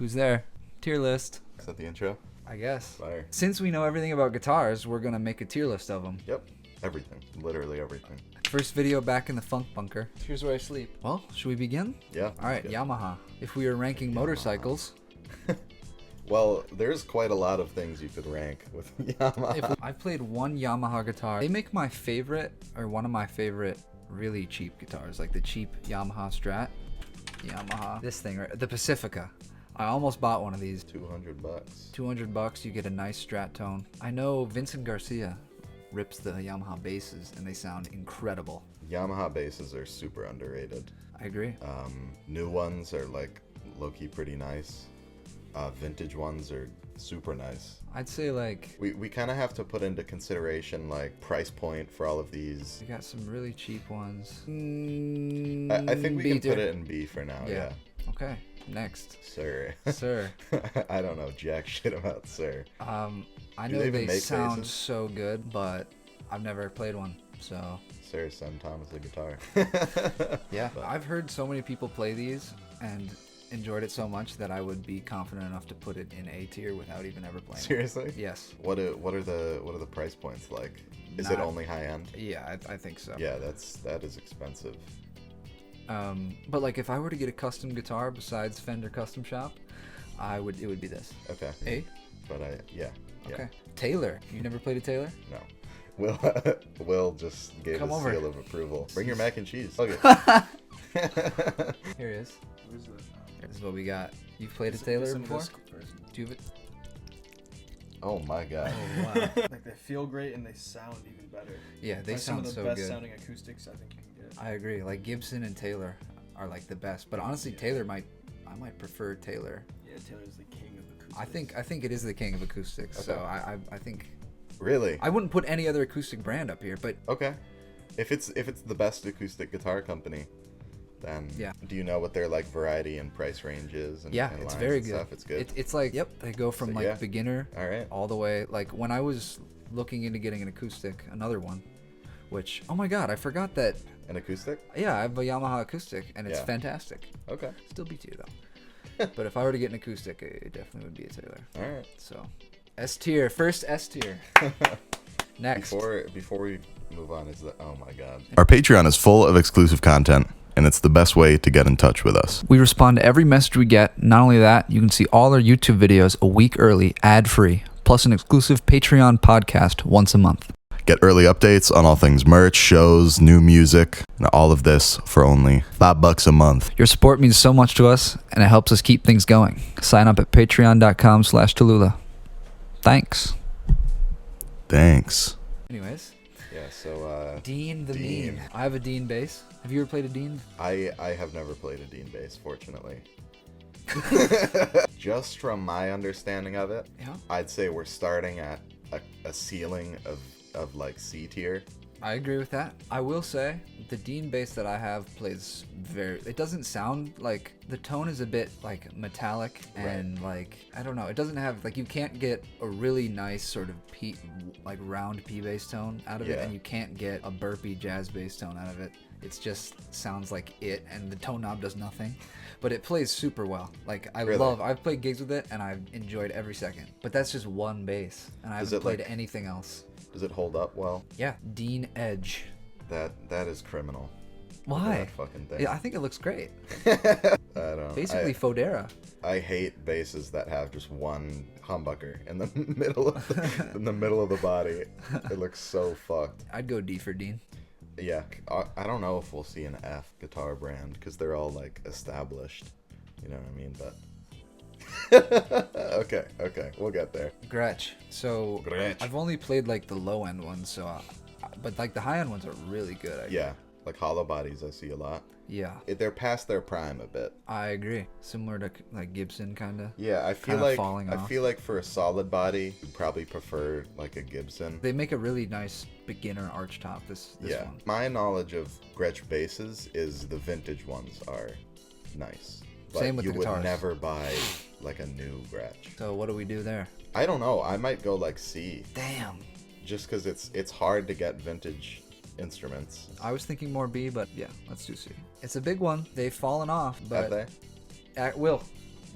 Who's there? Tier list. Is that the intro? I guess. Fire. Since we know everything about guitars, we're going to make a tier list of them. Yep. Everything. Literally everything. First video back in the funk bunker. Here's where I sleep. Well, should we begin? Yeah. All right, Yamaha. If we were ranking motorcycles. Well, there's quite a lot of things you could rank with Yamaha. I've played one Yamaha guitar. They make my favorite, or one of my favorite, really cheap guitars, like the cheap Yamaha Strat. Yamaha. This thing, right? The Pacifica. I almost bought one of these. $200. $200, you get a nice Strat tone. I know Vincent Garcia rips the Yamaha basses, and they sound incredible. Yamaha basses are super underrated. I agree. New ones are like low-key pretty nice. Vintage ones are super nice. I'd say like we kind of have to put into consideration like price point for all of these. we got some really cheap ones. I think we B can tier. put it in B for now. Yeah. Okay. Next. Sir. Sir. I don't know jack shit about Sir. I Do know they they even make sound basses? so good, but I've never played one. So Sir send Thomas a guitar. yeah, But- I've heard so many people play these and enjoyed it so much that I would be confident enough to put it in A tier without even ever playing. Seriously? It. Yes. What are the price points like? Is it Not- only high end? Yeah, I think so. Yeah, that is expensive. But like if I were to get a custom guitar besides Fender Custom Shop, it would be this. Okay. A? But yeah. Okay. Taylor. You never played a Taylor? No. Will just gave Come his over. seal of approval. Bring your mac and cheese. Okay. Here he is. Where's the? This is what we got. You've played a Taylor before? Do you have it? Oh my god. Oh wow. Like they feel great and they sound even better. Yeah, they Like sound some so of the best good. sounding acoustics I think you can get. I agree. Like Gibson and Taylor are like the best. But honestly, I might prefer Taylor. Yeah, Taylor's the king of acoustics. I think it is the king of acoustics. So Okay. I think Really? I wouldn't put any other acoustic brand up here, but Okay. If it's the best acoustic guitar company, then Yeah. do you know what their like variety and price range is? And, yeah, and it's lines very and good. Stuff? It's good. It's like they go from So, like yeah. beginner All right. all the way. Like when I was looking into getting an acoustic, another one, which oh my god, I forgot that. An acoustic? Yeah, I have a Yamaha acoustic, and it's Yeah. fantastic. Okay. Still B tier though. But if I were to get an acoustic, it definitely would be a Taylor. All right. So S tier, first S tier. Next. Before we move on, is that oh my god. Our Patreon is full of exclusive content, and it's the best way to get in touch with us. We respond to every message we get. Not only that, you can see all our YouTube videos a week early, ad-free, plus an exclusive Patreon podcast once a month. Get early updates on all things merch, shows, new music, and all of this for only $5 a month. Your support means so much to us, and it helps us keep things going. Sign up at patreon.com/Telula. Thanks. Thanks. Anyways, Yeah. So Dean the Dean. Mean. I have a Dean bass. Have you ever played a Dean? I have never played a Dean bass, fortunately. Just from my understanding of it, Yeah. I'd say we're starting at a ceiling of like C tier. I agree with that. I will say the Dean bass that I have plays it doesn't sound like, the tone is a bit like metallic and like, I don't know, it doesn't have, like you can't get a really nice sort of like round P bass tone out of it, Yeah. and you can't get a burpy jazz bass tone out of it. It's just sounds like it, and the tone knob does nothing, but it plays super well. Like Really? I've played gigs with it and I've enjoyed every second, but that's just one bass and I Is haven't it played like- anything else. Does it hold up well? Yeah, Dean Edge. That is criminal. Why? That fucking thing. Yeah, I think it looks great. I don't. Basically, Fodera. I hate basses that have just one humbucker in the middle of the body. It looks so fucked. I'd go D for Dean. Yeah, I don't know if we'll see an F guitar brand because they're all like established. You know what I mean? But okay, we'll get there. Gretch. So Gretch. I've only played like the low end ones, so but like the high end ones are really good. I think. Yeah, like hollow bodies I see a lot. Yeah, They're past their prime a bit. I agree. Similar to like Gibson, kind of. Yeah, I feel Kinda like falling off. for a solid body, you'd probably prefer like a Gibson. They make a really nice beginner arch top. This Yeah, one. my knowledge of Gretsch basses is the vintage ones are nice. But Same with you the would guitars. never buy like a new Gretsch. So what do we do there? I don't know. I might go like C, Damn. just because it's hard to get vintage instruments. I was thinking more B, but yeah, let's do C. It's a big one. They've fallen off, but Have they? Will,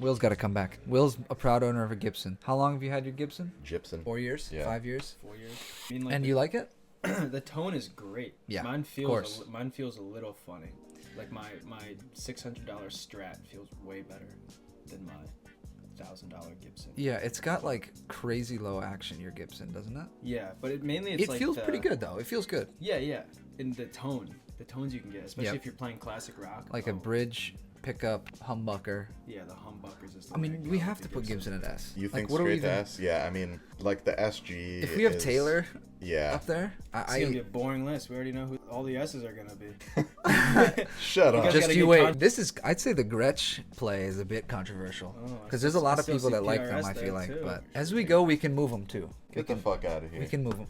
Will's got to come back. Will's a proud owner of a Gibson. How long have you had your Gibson? Gibson. 4 years? Yeah. 5 years? 4 years. I mean, like And you like it? the tone is great. Yeah, Mine of feels course. mine feels a little funny. Like my $600 Strat feels way better than my $1,000 Gibson. Yeah, it's got like crazy low action, your Gibson, doesn't it? Yeah, but it's It like feels pretty good though. It feels good. Yeah, yeah. And the tones you can get, especially Yep. if you're playing classic rock. Like a bridge, pickup, humbucker. Yeah, the humbuckers is the I way mean, go we with have the to put Gibson at S. You Like, think what do we straight to even- S? Yeah, I mean, like the SG. If we have is- Taylor Yeah. up there, It's gonna be a boring list. We already know who all the S's are gonna be. Shut You up. guys just gotta you get wait. con- This is, I'd say the Gretsch play is a bit controversial Oh, I because there's a still- lot I of still people see that like them. PRS I there, feel like, too. but as we go, we can move them too. Get the fuck out of here. We can move them.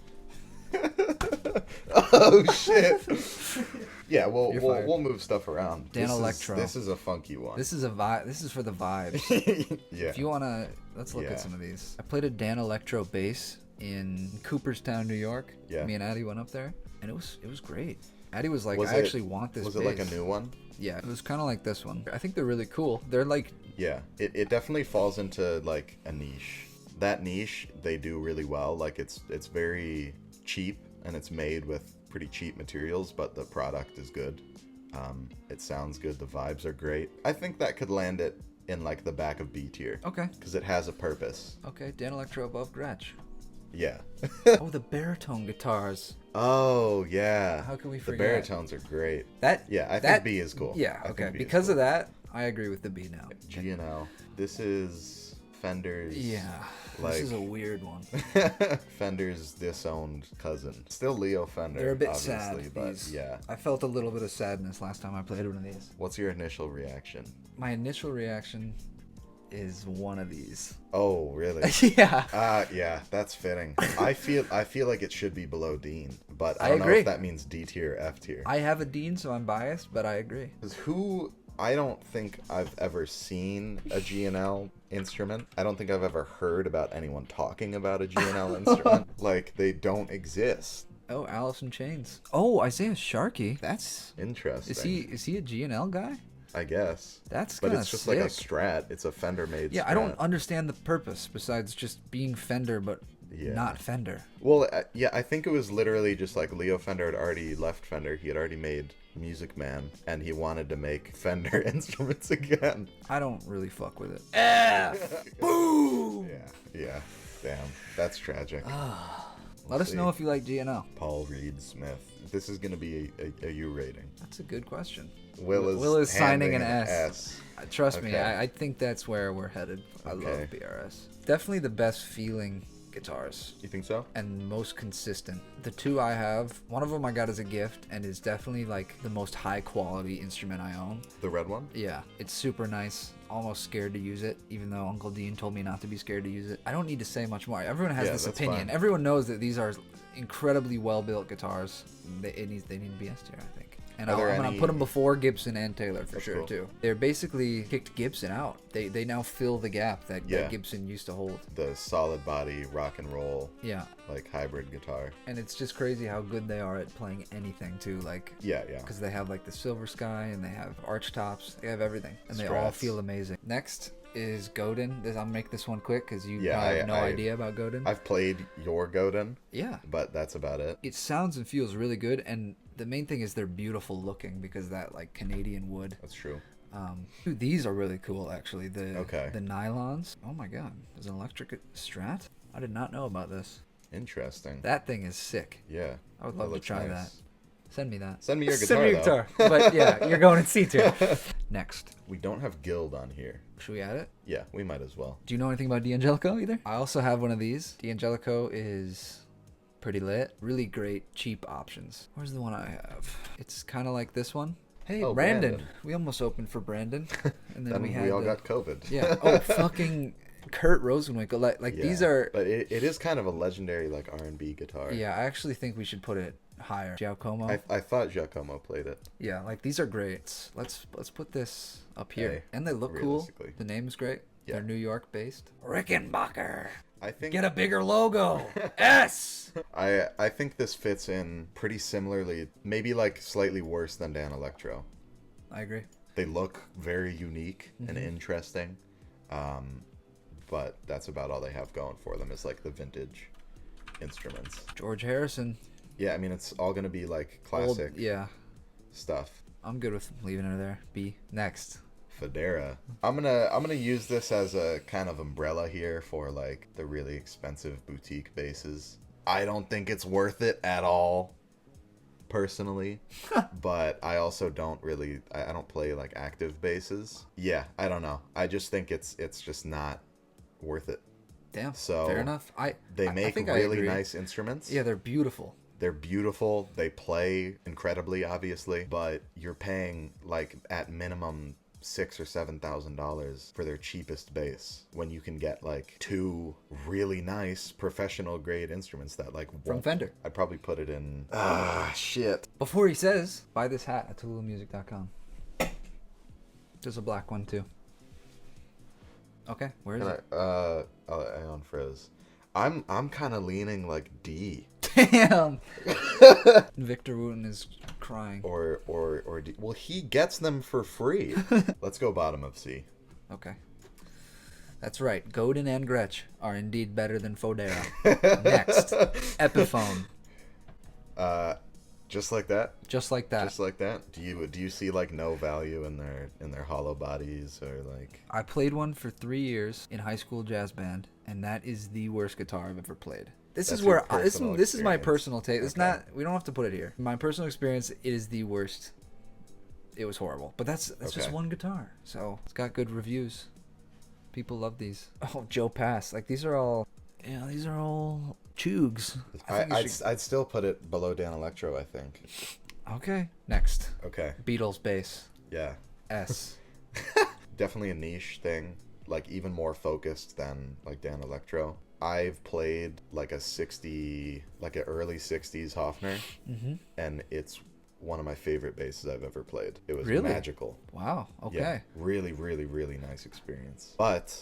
Oh shit. Yeah, You're we'll fired. we'll move stuff around. Dan This is- Electro. This is a funky one. This is a vibe. This is for the vibes. Yeah. If you wanna, let's look Yeah. at some of these. I played a Dan Electro bass in Cooperstown, New York. Yeah. Me and Addie went up there, and it was great. Addie was like, Was I it- actually want this. Was it like a bass. new one? Yeah, it was kind of like this one. I think they're really cool. They're like, Yeah. It definitely falls into like a niche. That niche they do really well. Like it's very cheap and it's made with pretty cheap materials, but the product is good. It sounds good. The vibes are great. I think that could land it in like the back of B tier. okay, Because it has a purpose. okay, Dan Electro above Gretsch. Yeah. Oh, the baritone guitars. Oh yeah. How can we The forget? baritones are great. That Yeah, I that- think B is cool. Yeah, I think okay. B is Because cool. of that, I agree with the B now. G&L. This is Fender's. Yeah, Like this is a weird one. Fender's disowned cousin. Still Leo Fender. They're a bit obviously, sad. but These. yeah. I felt a little bit of sadness last time I played one of these. What's your initial reaction? My initial reaction is one of these. Oh, really? Yeah. Yeah, that's fitting. I feel like it should be below Dean, but I I don't know agree. if that means D tier or F tier. I have a Dean, so I'm biased, but I agree. 'Cause I don't think I've ever seen a G&L instrument. I don't think I've ever heard about anyone talking about a G&L instrument. Like, they don't exist. Oh, Alice in Chains. Oh, Isaiah Sharkey. That's Interesting. is he a G&L guy? I guess. That's But kinda it's just like a sick. Strat. It's a Fender made Yeah, Strat. I don't understand the purpose besides just being Fender, but Yeah. not Fender. Well, yeah, I think it was literally just like Leo Fender had already left Fender. He had already made Music Man, and he wanted to make Fender instruments again. I don't really fuck with it. F! Boom! Yeah. Damn. That's tragic. Let us see. know if you like GNL. Paul Reed Smith. This is going to be a U rating. That's a good question. Will is signing handing an S. Trust me, Okay. I think that's where we're headed. I Okay. love BRS. Definitely the best feeling guitars You think so? and most consistent. The two I have, one of them I got as a gift and is definitely like the most high quality instrument I own. The red one? Yeah, it's super nice. Almost scared to use it, even though Uncle Dean told me not to be scared to use it. I don't need to say much more. Everyone has Yeah, this that's opinion. fine. Everyone knows that these are incredibly well-built guitars. They need to be S tier, I think. And Are I'm there gonna any- put them before Gibson and Taylor for That's sure cool. too. They're basically kicked Gibson out. They now fill the gap that Yeah. Gibson used to hold. The solid body rock and roll, Yeah, like hybrid guitar. and it's just crazy how good they are at playing anything too. Like, Yeah. because they have like the Silver Sky and they have arch tops. They have everything, and they all Strats. feel amazing. Next is Goden. I'll make this one quick because you Yeah, probably have no I- idea about Goden. I've played your Goden, Yeah, but that's about it. it sounds and feels really good, and the main thing is they're beautiful looking because that like Canadian wood. That's true. Dude, these are really cool actually. The nylons. Oh my god, there's an electric Strat. I did not know about this. Interesting. That thing is sick. Yeah. I would that love to looks try nice. that. Send me that. Send me your Send me your guitar, guitar. But yeah, you're going in C tier. Next, We don't have Guild on here. should we add it? Yeah, we might as well. Do you know anything about D'Angelico either? I also have one of these. D'Angelico is pretty lit. Really great, cheap options. Where's the one I have? It's kind of like this one. Hey, Oh, Brandon. Brandon. We almost opened for Brandon. And then Then we we had all the- got COVID. Yeah. Oh, fucking Kurt Rosenwinkel. Like these Yeah, are... But it is kind of a legendary like R&B guitar. Yeah, I actually think we should put it higher. Giacomo. I thought Giacomo played it. Yeah, like these are great. Let's put this up here. Hey, And they look cool. realistically. The name's great. Yeah. They're New York based. Rickenbacker. I think Get a bigger logo. S. I think this fits in pretty similarly, maybe like slightly worse than Dan Electro. I agree. They look very unique and interesting. But that's about all they have going for them is like the vintage instruments. George Harrison. Yeah, I mean it's all gonna be like classic Yeah. stuff. I'm good with leaving it there. B. Next. Federa. I'm gonna use this as a kind of umbrella here for like the really expensive boutique basses. I don't think it's worth it at all, personally. But I also don't really I don't play like active basses. Yeah, I don't know. I just think it's just not worth it. Damn. So fair enough. They I make think I really agree. nice instruments. Yeah, they're beautiful. They're beautiful. They play incredibly, obviously, but you're paying like at minimum $6,000 or $7,000 for their cheapest bass when you can get like two really nice professional grade instruments that like From Fender. I'd probably put it in. Shit. Before he says, buy this hat at TelulaMusic.com. There's a black one too. Okay, where is it? I unfroze. I'm kind of leaning like D. Damn. Victor Wooten is crying. Or D. Well, he gets them for free. Let's go bottom of C. Okay. That's right. Goden and Gretch are indeed better than Fodera. Next, Epiphone. Just like that. Just like that. Just like that. Do you see like no value in their hollow bodies or like? I played one for 3 years in high school jazz band, and that is the worst guitar I've ever played. This That's is where your personal this is my experience. personal take. It's Okay. not. We don't have to put it here. My personal experience. It is the worst. It was horrible. But that's just Okay. one guitar, so it's got good reviews. People love these. Oh, Joe Pass. Like these are all. Yeah, these are all Chugs. I'd still put it below Dan Electro, I think. Okay. Next, Okay. Beatles bass. Yeah. S. Definitely a niche thing. Like even more focused than like Dan Electro. I've played like a early 60s Hofner, and it's one of my favorite basses I've ever played. It was Really? magical. Wow. Okay. Yeah, really, really, really nice experience. But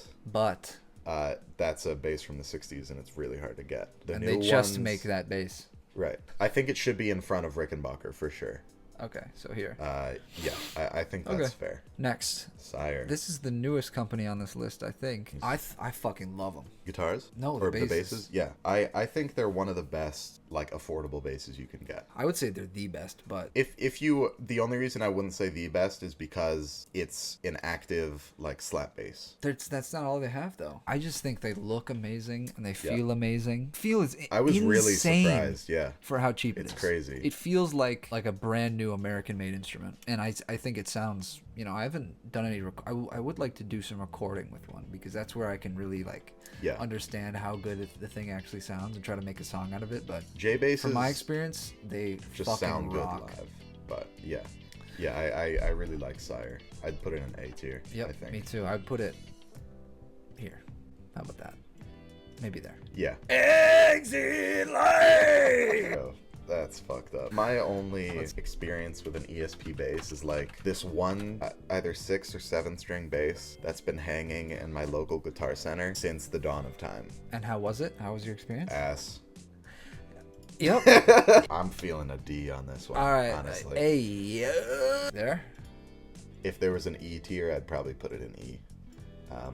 that's a bass from the 60s, and it's really hard to get. The and new they just ones- make that bass. Right. I think it should be in front of Rickenbacker for sure. Okay, so here. Yeah, I think that's Okay. fair. Next. Sire. This is the newest company on this list, I think. I fucking love them. Guitars? No, or the the basses. basses? Yeah. I think they're one of the best, like, affordable basses you can get. I would say they're the best, but The only reason I wouldn't say the best is because it's an active, like, slap bass. that's not all they have, though. I just think they look amazing and they feel amazing. I was really insane surprised, yeah. for how cheap it It's is. crazy. It feels like a brand new American-made instrument, and I think it sounds. I haven't done any. I would like to do some recording with one because that's where I can really understand how good the thing actually sounds and try to make a song out of it. But J basses from my experience, they just fucking sound rock. good live. But yeah, I really like Sire. I'd put it in A tier. Yep, I think. me too. I'd put it here. How about that? Maybe there. Yeah. Exit light. Oh, that's fucked up. My only experience with an ESP bass is like this one either 6 or 7 string bass that's been hanging in my local guitar center since the dawn of time. And how was it? How was your experience? Ass. Yep. I'm feeling a D on this one. All right. Honestly. There. If there was an E tier, I'd probably put it in E.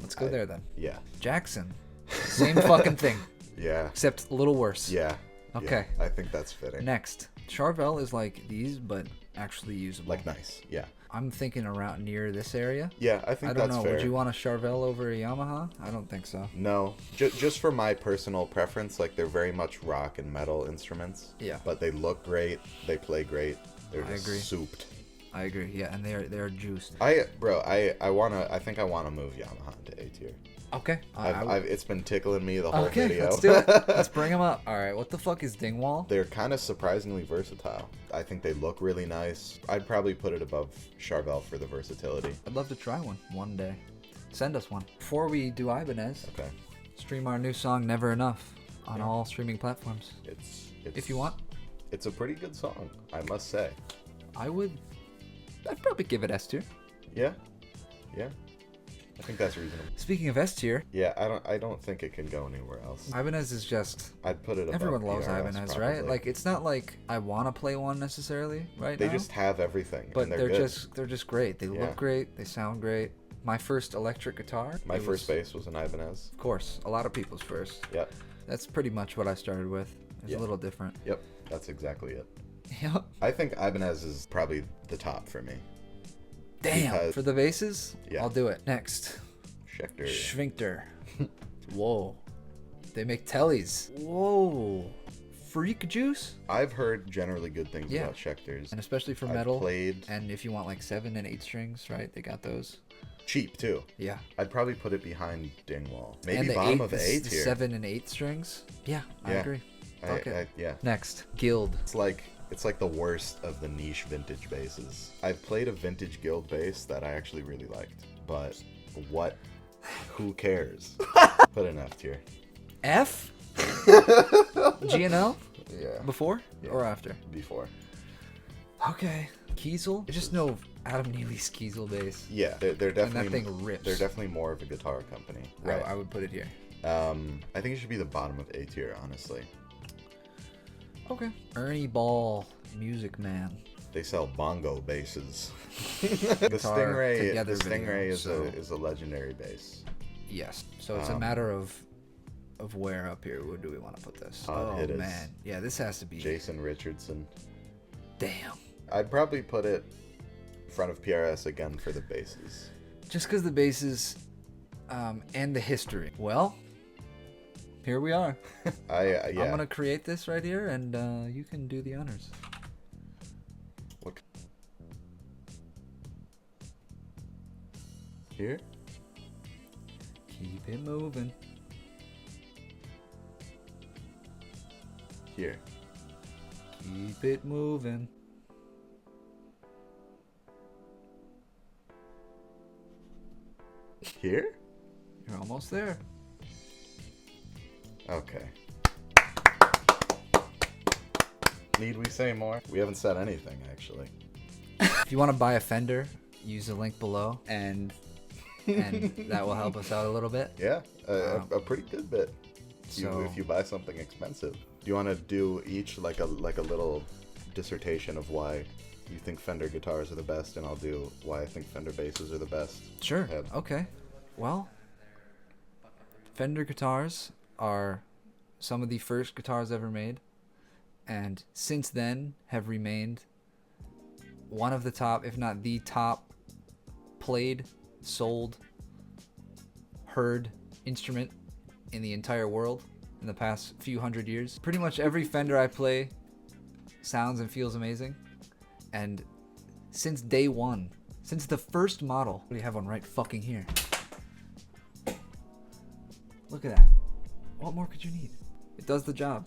Let's go there then. Yeah. Jackson. Same fucking thing, Yeah. except a little worse. Yeah. Okay. Yeah, I think that's fitting. Next, Charvel is like these, but actually usable. Like nice. Yeah. I'm thinking around near this area. Yeah, I think I don't that's know. fair. Would you want a Charvel over a Yamaha? I don't think so. No, just for my personal preference, like they're very much rock and metal instruments. Yeah. But they look great. They play great. They're I just agree. souped. I agree. Yeah, and they're juiced. I think I wanna move Yamaha into A tier. Okay. It's been tickling me the whole Okay, video. let's do it. Let's bring them up. All right. What the fuck is Dingwall? They're kind of surprisingly versatile. I think they look really nice. I'd probably put it above Charvel for the versatility. I'd love to try one day. Send us one. Before we do Ibanez, Okay. stream our new song "Never Enough" on all streaming platforms. It's If you want, It's a pretty good song, I must say. I'd probably give it S tier. Yeah. Yeah. I think that's reasonable. Speaking of S tier, Yeah, I don't think it can go anywhere else. Ibanez is just. I'd put it above Everyone loves PRS Ibanez, probably. right? Like, it's not like I want to play one necessarily right They now. just have everything. But and they're good. just great. They Yeah. look great. They sound great. my first electric guitar. My first bass was an Ibanez. Of course, a lot of people's first. Yep. That's pretty much what I started with. It's a little different. Yep. That's exactly it. Yep. I think Ibanez is probably the top for me. Damn. Because- For the basses, Yeah. I'll do it. Next. Schecter. Schecter. Whoa. They make tellies. Whoa. Freak juice? I've heard generally good things Yeah. about Schecters. And especially for I've metal. played And if you want like 7 and 8 strings, right? They got those. cheap too. Yeah. I'd probably put it behind Dingwall. And Maybe the bottom 8, of the, A the tier. 7 and 8 strings. Yeah, I Yeah. agree. Okay. Yeah. Next, Guild. It's like the worst of the niche vintage basses. I've played a vintage Guild bass that I actually really liked, but who cares? Put an F tier. F? G&L? Yeah. Before Yeah. or after? Before. Okay. Kiesel? I just know Adam Neely's Kiesel bass. Yeah, they're And definitely that thing rips. they're definitely more of a guitar company. Right. I would put it here. I think it should be the bottom of A tier, honestly. Okay. Ernie Ball, Music Man. They sell bongo basses. the Guitar Together video, is a legendary bass. Yes. So it's a matter of where up here. Where do we want to put this? It is man. Yeah, this has to be. Jason Richardson. Damn. I'd probably put it in front of PRS again for the basses. Just because the basses and the history. Well, here we are. Yeah. I'm going to create this right here, and you can do the honors. What? Here? Keep it moving. Here. Keep it moving. Here? You're almost there. Okay. Need we say more? We haven't said anything, actually. If you want to buy a Fender, use the link below, and that will help us out a little bit. Yeah, a pretty good bit. If you buy something expensive. Do you want to do each like a little dissertation of why you think Fender guitars are the best, and I'll do why I think Fender basses are the best? Sure. Yeah. Okay. Well, Fender guitars are some of the first guitars ever made, and since then have remained one of the top, if not the top, played, sold, heard instrument in the entire world in the past few hundred years. Pretty much every Fender I play sounds and feels amazing, and since day one, since the first model, we have one right fucking here. Look at that. What more could you need? It does the job.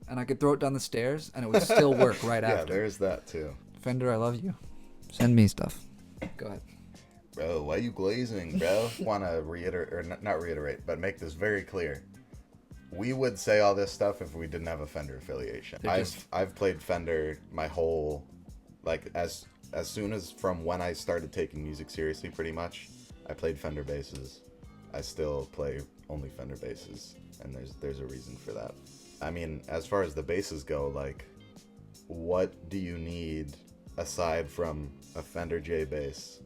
And I could throw it down the stairs and it would still work right Yeah, after. there's that too. Fender, I love you. Send me stuff. Go ahead. Bro, why you glazing, bro? Want to reiterate, or not reiterate, but make this very clear. We would say all this stuff if we didn't have a Fender affiliation. I've played Fender my whole, like, as soon as from when I started taking music seriously, pretty much, I played Fender basses. I still play only Fender basses, and there's a reason for that. I mean, as far as the basses go, like, what do you need aside from a Fender J bass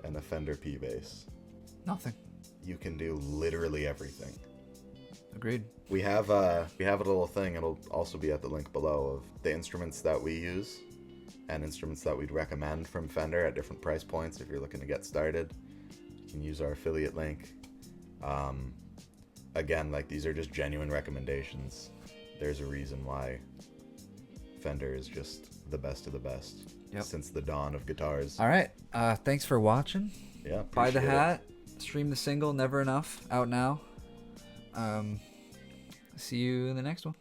and a Fender P bass? Nothing. You can do literally everything. Agreed. We have a little thing, it'll also be at the link below, of the instruments that we use and instruments that we'd recommend from Fender at different price points. If you're looking to get started, you can use our affiliate link. Again, like, these are just genuine recommendations. There's a reason why Fender is just the best of the best since the dawn of guitars. All right. Thanks for watching. Yeah, Buy the appreciate it. hat. Stream the single, Never Enough, out now. See you in the next one.